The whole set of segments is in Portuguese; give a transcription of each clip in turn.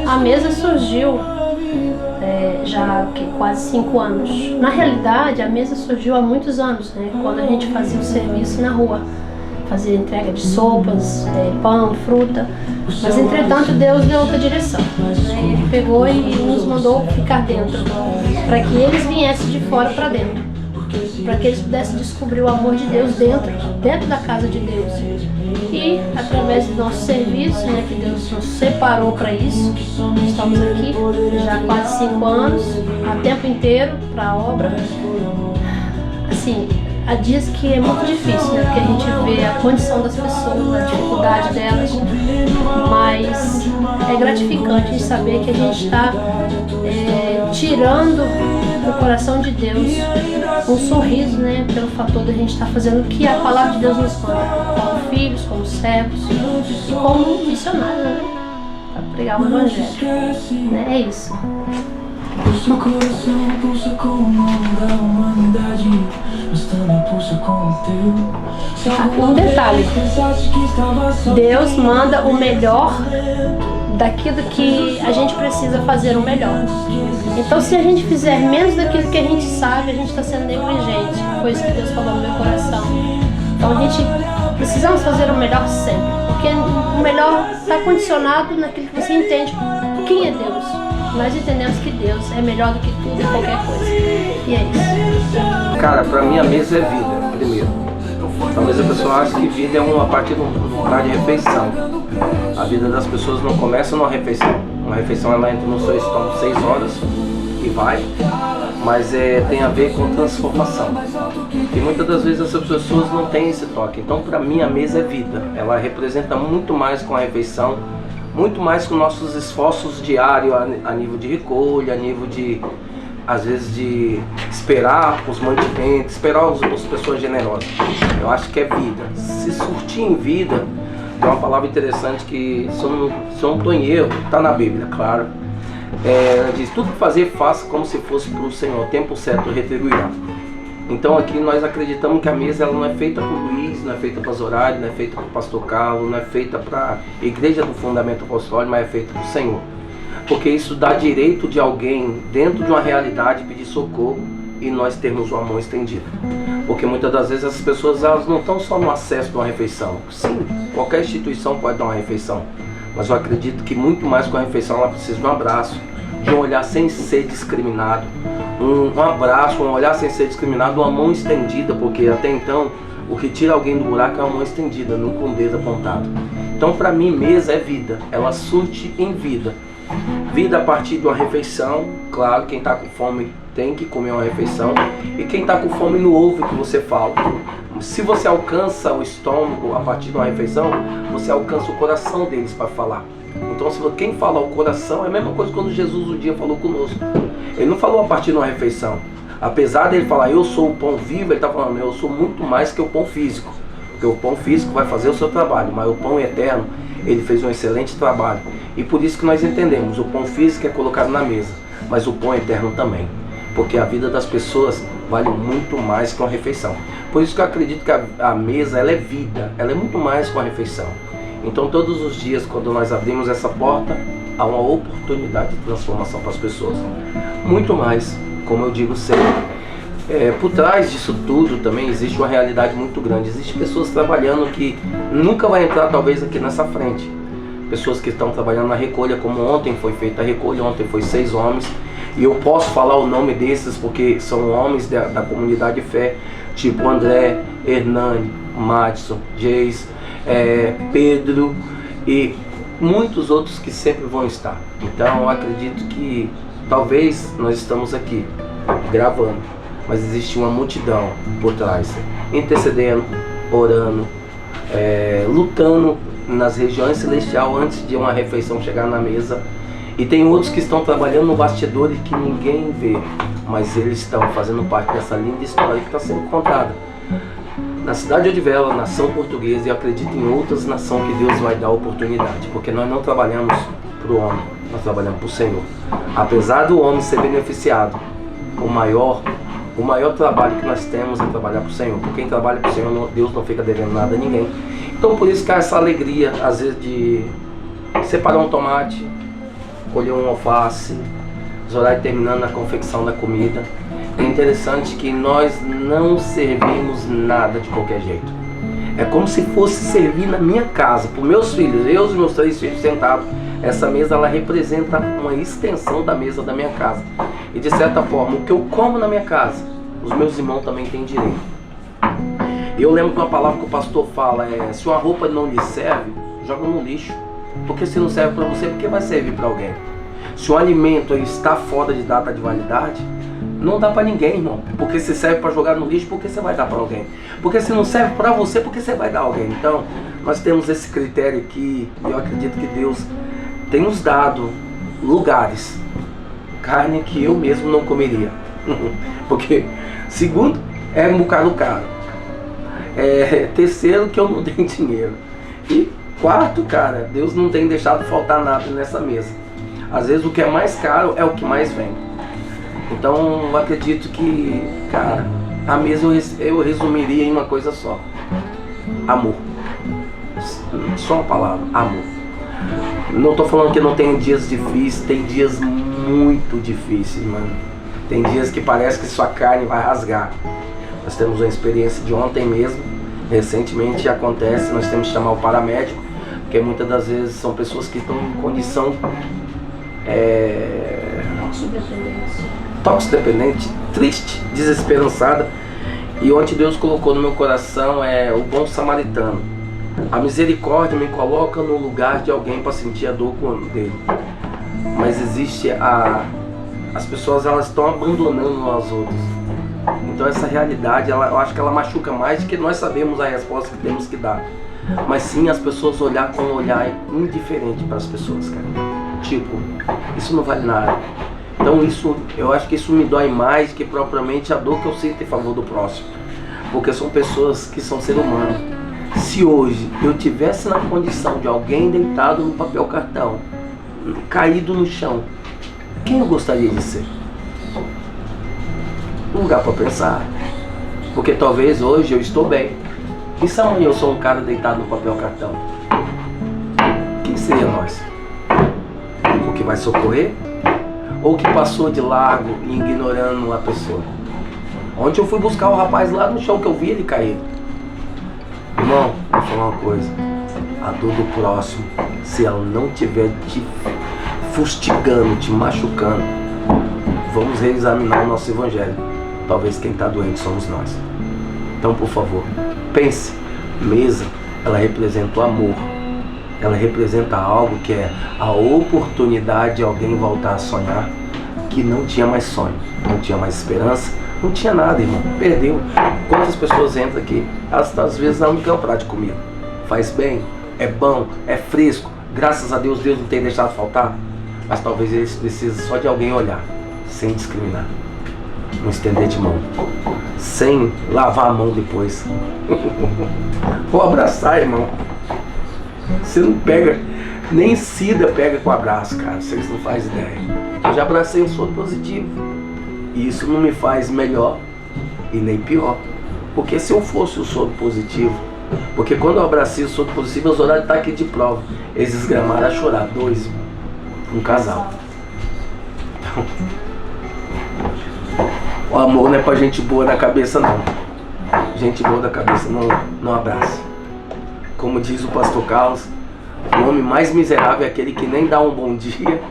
A mesa surgiu já há quase 5 anos. Na realidade, a mesa surgiu há muitos anos, né? Quando a gente fazia o serviço na rua, fazia entrega de sopas, pão, fruta. Mas entretanto Deus deu outra direção, né? Ele pegou e nos mandou ficar dentro, para que eles viessem de fora para dentro, para que eles pudessem descobrir o amor de Deus dentro da casa de Deus. E através do nosso serviço, né, que Deus nos separou para isso, estamos aqui já há quase 5 anos, a tempo inteiro para a obra. Assim, há dias que é muito difícil, né, porque a gente vê a condição das pessoas, a dificuldade delas, mas é gratificante de saber que a gente está tirando do coração de Deus um sorriso, né, pelo fator de a gente estar fazendo o que a palavra de Deus nos manda, como filhos, como servos e como missionários, né, para pregar o evangelho, né, é isso. O coração pulsa com o nome da humanidade, mas também pulsa com o teu. Um detalhe, Deus manda o melhor daquilo que a gente precisa fazer o melhor. Então, se a gente fizer menos daquilo que a gente sabe, a gente está sendo negligente. Foi isso que Deus falou no meu coração. Então, a gente precisamos fazer o melhor sempre, porque o melhor está condicionado naquilo que você entende. Quem é Deus? Nós entendemos que Deus é melhor do que tudo e qualquer coisa. E é isso. Cara, pra mim a mesa é vida, primeiro. Talvez a pessoa ache que vida é a partir de um lugar de refeição. A vida das pessoas não começa numa refeição. Uma refeição ela entra no seu estômago 6 horas e vai, mas tem a ver com transformação. E muitas das vezes essas pessoas não têm esse toque. Então pra mim a mesa é vida. Ela representa muito mais com a refeição, muito mais com nossos esforços diários a nível de recolha, a nível de, às vezes, de esperar os mantimentos, esperar as pessoas generosas. Eu acho que é vida. Se surtir em vida, é uma palavra interessante que, se eu não estou em erro, está na Bíblia, claro. Ela diz, tudo que fazer, faça como se fosse para o Senhor, o tempo certo retribuirá. Então aqui nós acreditamos que a mesa ela não é feita para o Luiz, não é feita para Zoraide, não é feita para o Pastor Carlos, não é feita para a Igreja do Fundamento Apostólico, mas é feita para o Senhor. Porque isso dá direito de alguém, dentro de uma realidade, pedir socorro e nós termos uma mão estendida. Porque muitas das vezes as pessoas elas não estão só no acesso de uma refeição. Sim, qualquer instituição pode dar uma refeição, mas eu acredito que muito mais com a refeição ela precisa de um abraço, de um olhar sem ser discriminado, um abraço, um olhar sem ser discriminado, uma mão estendida, porque até então o que tira alguém do buraco é uma mão estendida, não com o dedo apontado. Então para mim mesa é vida, ela surte em vida. Vida a partir de uma refeição, claro, quem está com fome tem que comer uma refeição, e quem está com fome não ouve o que você fala. Se você alcança o estômago a partir de uma refeição, você alcança o coração deles para falar. Então quem fala ao coração é a mesma coisa quando Jesus um dia falou conosco. Ele não falou a partir de uma refeição. Apesar dele falar, eu sou o pão vivo, ele está falando, eu sou muito mais que o pão físico. Porque o pão físico vai fazer o seu trabalho, mas o pão eterno, ele fez um excelente trabalho. E por isso que nós entendemos, o pão físico é colocado na mesa, mas o pão eterno também. Porque a vida das pessoas vale muito mais que uma refeição. Por isso que eu acredito que a mesa ela é vida, ela é muito mais que uma refeição. Então todos os dias, quando nós abrimos essa porta, há uma oportunidade de transformação para as pessoas. Muito mais, como eu digo sempre. Por trás disso tudo também existe uma realidade muito grande. Existem pessoas trabalhando que nunca vai entrar talvez aqui nessa frente. Pessoas que estão trabalhando na recolha, como ontem foi feita a recolha, ontem foi 6 homens. E eu posso falar o nome desses porque são homens da comunidade de fé, tipo André, Hernani, Madison, Jace, Pedro e muitos outros que sempre vão estar. Então eu acredito que talvez nós estamos aqui gravando, mas existe uma multidão por trás, intercedendo, orando, lutando nas regiões celestiais antes de uma refeição chegar na mesa. E tem outros que estão trabalhando no bastidor e que ninguém vê, mas eles estão fazendo parte dessa linda história que está sendo contada. Na cidade de Odivela, nação portuguesa, e acredito em outras nações que Deus vai dar oportunidade, porque nós não trabalhamos para o homem, nós trabalhamos para o Senhor. Apesar do homem ser beneficiado, o maior trabalho que nós temos é trabalhar para o Senhor. Porque quem trabalha para o Senhor, Deus não fica devendo nada a ninguém. Então por isso que há essa alegria, às vezes, de separar um tomate, colher um alface, Zoraide terminando a confecção da comida. É interessante que nós não servimos nada de qualquer jeito. É como se fosse servir na minha casa, para os meus filhos, eu e os meus 3 filhos sentados. Essa mesa, ela representa uma extensão da mesa da minha casa. E de certa forma, o que eu como na minha casa, os meus irmãos também têm direito. Eu lembro que uma palavra que o pastor fala é: se uma roupa não lhe serve, joga no lixo. Porque se não serve para você, porque vai servir para alguém. Se o alimento está fora de data de validade, não dá para ninguém, irmão. Porque se serve para jogar no lixo, porque você vai dar para alguém. Porque se não serve para você, porque você vai dar a alguém. Então, nós temos esse critério aqui, e eu acredito que Deus tem nos dado lugares, carne que eu mesmo não comeria. Porque, segundo, é um bocado caro. Terceiro, que eu não tenho dinheiro. E quarto, cara, Deus não tem deixado faltar nada nessa mesa. Às vezes o que é mais caro é o que mais vem. Então eu acredito que, cara, a mesa eu resumiria em uma coisa só: amor. Só uma palavra: amor. Não tô falando que não tem dias difíceis, tem dias muito difíceis, mano. Tem dias que parece que sua carne vai rasgar. Nós temos uma experiência de ontem mesmo, recentemente acontece, nós temos que chamar o paramédico, porque muitas das vezes são pessoas que estão em condição toxidependente, triste, desesperançada. E onde Deus colocou no meu coração é o bom samaritano. A misericórdia me coloca no lugar de alguém para sentir a dor dele. Mas existe as pessoas, elas estão abandonando umas às outras. Então essa realidade, eu acho que ela machuca mais do que nós sabemos a resposta que temos que dar. Mas sim as pessoas olhar com um olhar indiferente para as pessoas, cara. Tipo, isso não vale nada. Então isso, eu acho que isso me dói mais que propriamente a dor que eu sinto em favor do próximo. Porque são pessoas que são seres humanos. Se hoje eu tivesse na condição de alguém deitado no papel cartão, caído no chão, quem eu gostaria de ser? Um lugar para pensar. Porque talvez hoje eu estou bem. E se amanhã eu sou um cara deitado no papel cartão? Quem seria nós? O que vai socorrer? Ou que passou de largo e ignorando a pessoa? Ontem eu fui buscar o rapaz lá no chão, que eu vi ele caído. Irmão, vou falar uma coisa: a dor do próximo, se ela não estiver te fustigando, te machucando, vamos reexaminar o nosso evangelho. Talvez quem está doente somos nós. Então, por favor, pense. Mesa, ela representa o amor. Ela representa algo que é a oportunidade de alguém voltar a sonhar, que não tinha mais sonho, não tinha mais esperança, não tinha nada, irmão. Perdeu. Quantas pessoas entram aqui? Elas às vezes não querem um prato de comida. Faz bem, é bom, é fresco. Graças a Deus, Deus não tem deixado faltar. Mas talvez eles precisem só de alguém olhar, sem discriminar. Não estender de mão, sem lavar a mão depois. Vou abraçar, irmão. Você não pega, nem SIDA pega com abraço, cara. Vocês não fazem ideia. Eu já abracei um soro positivo. E isso não me faz melhor e nem pior. Porque se eu fosse o soro positivo, porque quando eu abracei o soro positivo, os horários estão aqui de prova. Eles desgramaram a chorar, 2, um casal. Então, o amor não é pra gente boa na cabeça, não. Gente boa da cabeça não abraça. Como diz o pastor Carlos, o homem mais miserável é aquele que nem dá um bom dia,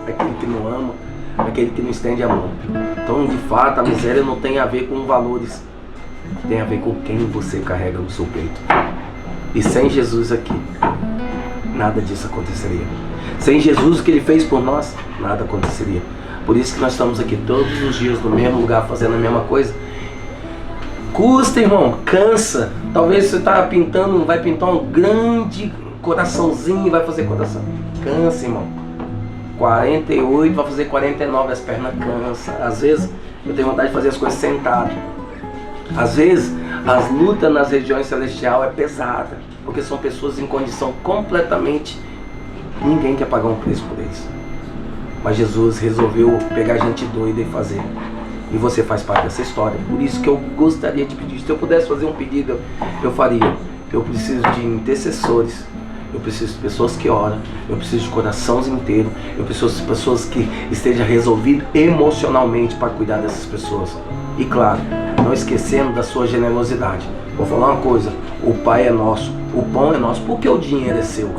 aquele que não ama, aquele que não estende a mão. Então, de fato, a miséria não tem a ver com valores, tem a ver com quem você carrega no seu peito. E sem Jesus aqui, nada disso aconteceria. Sem Jesus, o que Ele fez por nós, nada aconteceria. Por isso que nós estamos aqui todos os dias no mesmo lugar, fazendo a mesma coisa. Custa, irmão, cansa. Talvez você está pintando, vai pintar um grande coraçãozinho e vai fazer coração. Cansa, irmão. 48, vai fazer 49, as pernas cansam. Às vezes eu tenho vontade de fazer as coisas sentado. Às vezes as lutas nas regiões celestiais é pesada, porque são pessoas em condição completamente... Ninguém quer pagar um preço por eles. Mas Jesus resolveu pegar gente doida e fazer. E você faz parte dessa história. Por isso que eu gostaria de pedir. Se eu pudesse fazer um pedido, eu faria. Eu preciso de intercessores. Eu preciso de pessoas que oram, eu preciso de corações inteiros, eu preciso de pessoas que estejam resolvidas emocionalmente para cuidar dessas pessoas. E claro, não esquecendo da sua generosidade. Vou falar uma coisa, o Pai é nosso, o pão é nosso, porque o dinheiro é seu.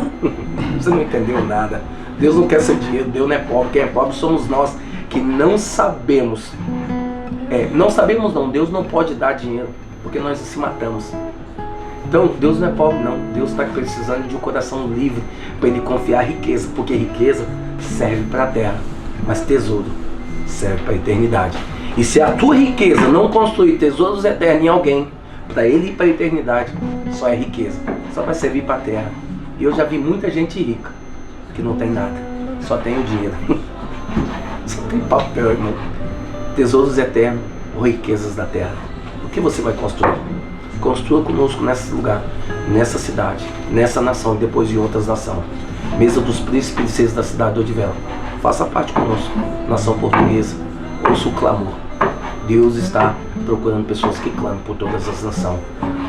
Você não entendeu nada. Deus não quer seu dinheiro, Deus não é pobre, quem é pobre somos nós que não sabemos. Não sabemos não, Deus não pode dar dinheiro, porque nós se matamos. Então, Deus não é pobre não, Deus está precisando de um coração livre para Ele confiar riqueza, porque riqueza serve para a terra, mas tesouro serve para a eternidade. E se a tua riqueza não construir tesouros eternos em alguém, para ele ir para a eternidade, só é riqueza, só vai servir para a terra. E eu já vi muita gente rica que não tem nada, só tem o dinheiro, só tem papel, irmão. Tesouros eternos ou riquezas da terra, o que você vai construir? Construa conosco nesse lugar, nessa cidade, nessa nação e depois em outras nações. Mesa dos príncipes e princesas da cidade de Odivelas. Faça parte conosco, nação portuguesa. Ouça o clamor. Deus está procurando pessoas que clamam por todas as nações,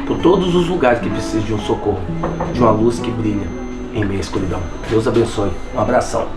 por todos os lugares que precisam de um socorro, de uma luz que brilha em meio à escuridão. Deus abençoe. Um abração.